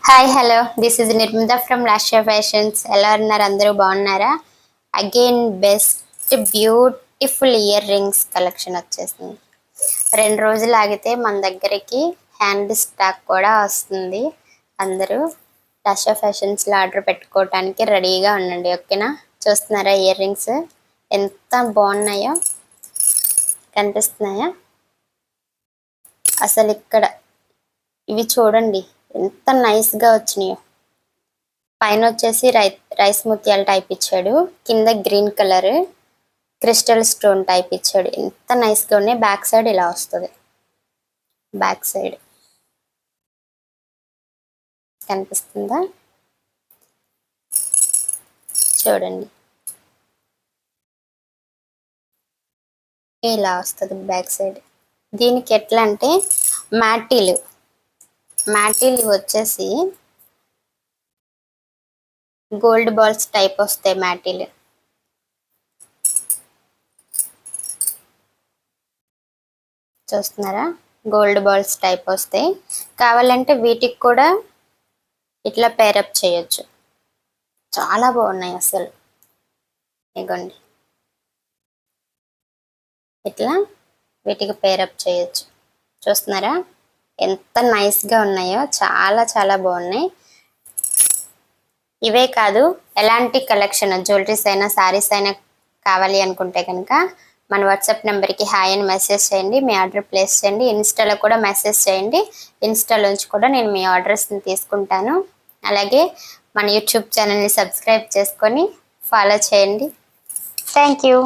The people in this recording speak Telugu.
హాయ్ హలో దిస్ ఇస్ నిర్మిత ఫ్రమ్ రాష్ట్ర ఫ్యాషన్స్. ఎలా ఉన్నారు? అందరూ బాగున్నారా? Again best beautiful ear rings collection వచ్చేసింది. 2 రోజులు ఆగితే మన దగ్గరికి హ్యాండ్ స్టాక్ కూడా వస్తుంది. అందరూ రాష్ట్ర ఫ్యాషన్స్లో ఆర్డర్ పెట్టుకోవడానికి రెడీగా ఉండండి. ఓకేనా? చూస్తున్నారా ఇయర్ రింగ్స్ ఎంత బాగున్నాయో? కనిపిస్తున్నాయా? అసలు ఇక్కడ ఇవి చూడండి ఎంత నైస్గా వచ్చినాయో. పైన వచ్చేసి రైస్ ముత్యాల టైప్ ఇచ్చాడు, కింద green colour crystal stone type ఇచ్చాడు. ఎంత నైస్గా ఉన్నాయి. బ్యాక్ సైడ్ ఇలా వస్తుంది. బ్యాక్ సైడ్ కనిపిస్తుందా? చూడండి ఇలా వస్తుంది బ్యాక్ సైడ్. దీనికి ఎట్లా అంటే మ్యాటీలు వచ్చేసి గోల్డ్ బాల్స్ టైప్ వస్తాయి. మ్యాటీలు చూస్తున్నారా? గోల్డ్ బాల్స్ టైప్ వస్తాయి. కావాలంటే వీటికి కూడా ఇట్లా పేరప్ చేయొచ్చు. చాలా బాగున్నాయి అసలు. ఇగోండి ఇట్లా వీటికి పేరప్ చేయొచ్చు. చూస్తున్నారా ఎంత నైస్గా ఉన్నాయో? చాలా చాలా బాగున్నాయి. ఇవే కాదు, ఎలాంటి కలెక్షన్ జ్యువెలరీస్ అయినా శారీస్ అయినా కావాలి అనుకుంటే కనుక మన వాట్సాప్ నెంబర్కి హాయ్ అని మెసేజ్ చేయండి. మీ ఆర్డర్ ప్లేస్ చేయండి. ఇన్స్టాలో కూడా మెసేజ్ చేయండి. ఇన్స్టాలోంచి కూడా నేను మీ ఆర్డర్స్ని తీసుకుంటాను. అలాగే మన యూట్యూబ్ ఛానల్ని సబ్స్క్రైబ్ చేసుకొని ఫాలో చేయండి. Thank you.